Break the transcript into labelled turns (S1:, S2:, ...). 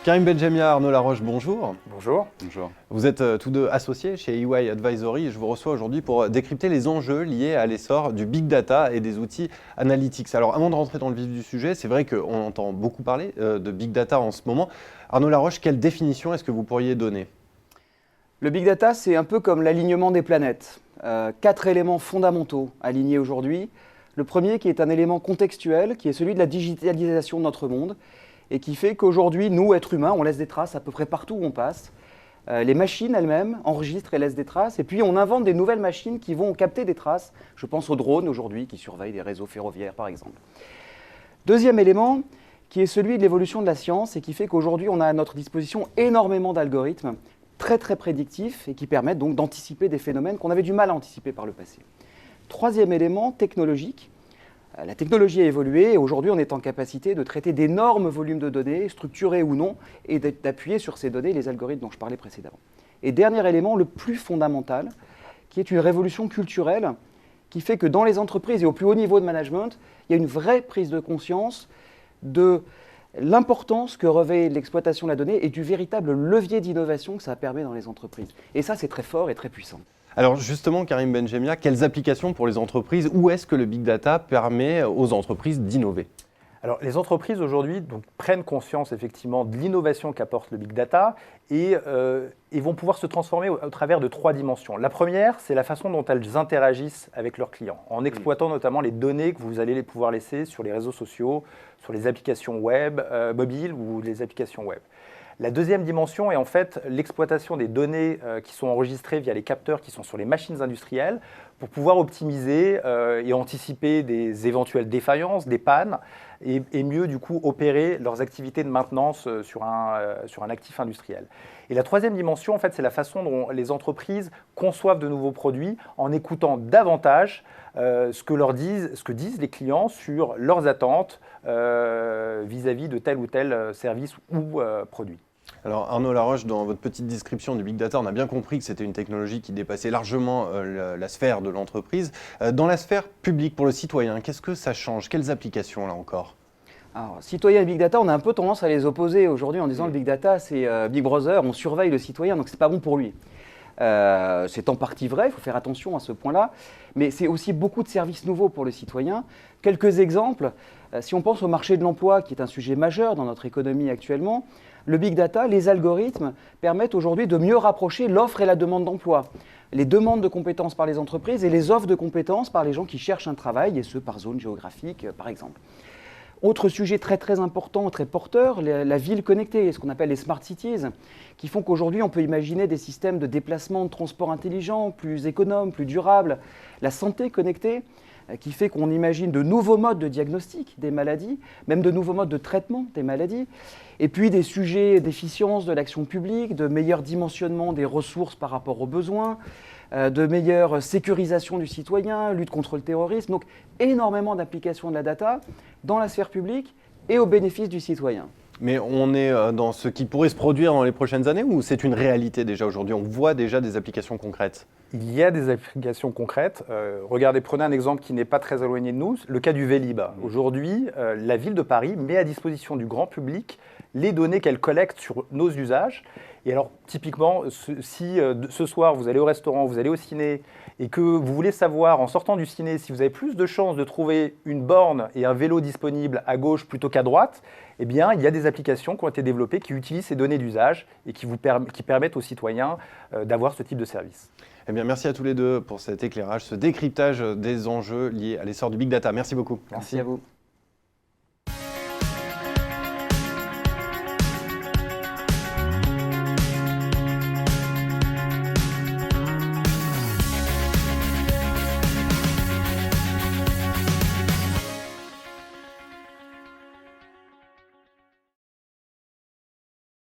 S1: Karim Benjamia, Arnaud Laroche, bonjour.
S2: Bonjour.
S3: Bonjour.
S1: Vous êtes tous deux associés chez EY Advisory et je vous reçois aujourd'hui pour décrypter les enjeux liés à l'essor du big data et des outils analytics. Alors avant de rentrer dans le vif du sujet, c'est vrai qu'on entend beaucoup parler de big data en ce moment. Arnaud Laroche, quelle définition est-ce que vous pourriez donner ?
S2: Le big data, c'est un peu comme l'alignement des planètes. 4 éléments fondamentaux alignés aujourd'hui. Le premier qui est un élément contextuel, qui est celui de la digitalisation de notre monde et qui fait qu'aujourd'hui, nous, êtres humains, on laisse des traces à peu près partout où on passe. Les machines elles-mêmes enregistrent et laissent des traces. Et puis, on invente des nouvelles machines qui vont capter des traces. Je pense aux drones aujourd'hui qui surveillent des réseaux ferroviaires, par exemple. Deuxième élément, qui est celui de l'évolution de la science et qui fait qu'aujourd'hui, on a à notre disposition énormément d'algorithmes très prédictifs et qui permettent donc d'anticiper des phénomènes qu'on avait du mal à anticiper par le passé. Troisième élément, technologique. La technologie a évolué et aujourd'hui on est en capacité de traiter d'énormes volumes de données, structurées ou non, et d'appuyer sur ces données les algorithmes dont je parlais précédemment. Et dernier élément, le plus fondamental, qui est une révolution culturelle qui fait que dans les entreprises et au plus haut niveau de management, il y a une vraie prise de conscience de l'importance que revêt l'exploitation de la donnée et du véritable levier d'innovation que ça permet dans les entreprises. Et ça, c'est très fort et très puissant.
S1: Alors justement, Karim Benjamia, quelles applications pour les entreprises? Où est-ce que le big data permet aux entreprises d'innover?
S3: Alors, les entreprises aujourd'hui prennent conscience effectivement de l'innovation qu'apporte le big data et vont pouvoir se transformer au travers de 3 dimensions. La première, c'est la façon dont elles interagissent avec leurs clients, en exploitant notamment les données que vous allez pouvoir laisser sur les réseaux sociaux, sur les applications web, mobiles ou les applications web. La deuxième dimension est en fait l'exploitation des données qui sont enregistrées via les capteurs qui sont sur les machines industrielles pour pouvoir optimiser et anticiper des éventuelles défaillances, des pannes et mieux du coup opérer leurs activités de maintenance sur un actif industriel. Et la troisième dimension en fait c'est la façon dont les entreprises conçoivent de nouveaux produits en écoutant davantage ce que disent les clients sur leurs attentes vis-à-vis de tel ou tel service ou produit.
S1: Alors Arnaud Laroche, dans votre petite description du big data, on a bien compris que c'était une technologie qui dépassait largement la sphère de l'entreprise. Dans la sphère publique, pour le citoyen, qu'est-ce que ça change? Quelles applications là encore?
S2: Alors, citoyen et big data, on a un peu tendance à les opposer aujourd'hui en disant le big data, c'est Big Brother, on surveille le citoyen, donc c'est pas bon pour lui. C'est en partie vrai, il faut faire attention à ce point-là, mais c'est aussi beaucoup de services nouveaux pour le citoyen. Quelques exemples, si on pense au marché de l'emploi, qui est un sujet majeur dans notre économie actuellement, le big data, les algorithmes permettent aujourd'hui de mieux rapprocher l'offre et la demande d'emploi, les demandes de compétences par les entreprises et les offres de compétences par les gens qui cherchent un travail, et ce par zone géographique par exemple. Autre sujet très important, très porteur, la ville connectée, ce qu'on appelle les smart cities, qui font qu'aujourd'hui on peut imaginer des systèmes de déplacement, de transport intelligents, plus économes, plus durables. La santé connectée, qui fait qu'on imagine de nouveaux modes de diagnostic des maladies, même de nouveaux modes de traitement des maladies. Et puis des sujets d'efficience de l'action publique, de meilleur dimensionnement des ressources par rapport aux besoins, de meilleure sécurisation du citoyen, lutte contre le terrorisme. Donc énormément d'applications de la data dans la sphère publique et au bénéfice du citoyen.
S1: Mais on est dans ce qui pourrait se produire dans les prochaines années ou c'est une réalité déjà aujourd'hui? On voit déjà des applications concrètes?
S3: Il y a des applications concrètes. Regardez, prenez un exemple qui n'est pas très éloigné de nous, le cas du Vélib. Aujourd'hui, la ville de Paris met à disposition du grand public les données qu'elle collecte sur nos usages. Et alors, typiquement, si ce soir, vous allez au restaurant, vous allez au ciné, et que vous voulez savoir, en sortant du ciné, si vous avez plus de chances de trouver une borne et un vélo disponible à gauche plutôt qu'à droite, eh bien, il y a des applications qui ont été développées qui utilisent ces données d'usage et qui permettent aux citoyens d'avoir ce type de service.
S1: Eh bien, merci à tous les deux pour cet éclairage, ce décryptage des enjeux liés à l'essor du big data. Merci beaucoup.
S2: Merci à vous.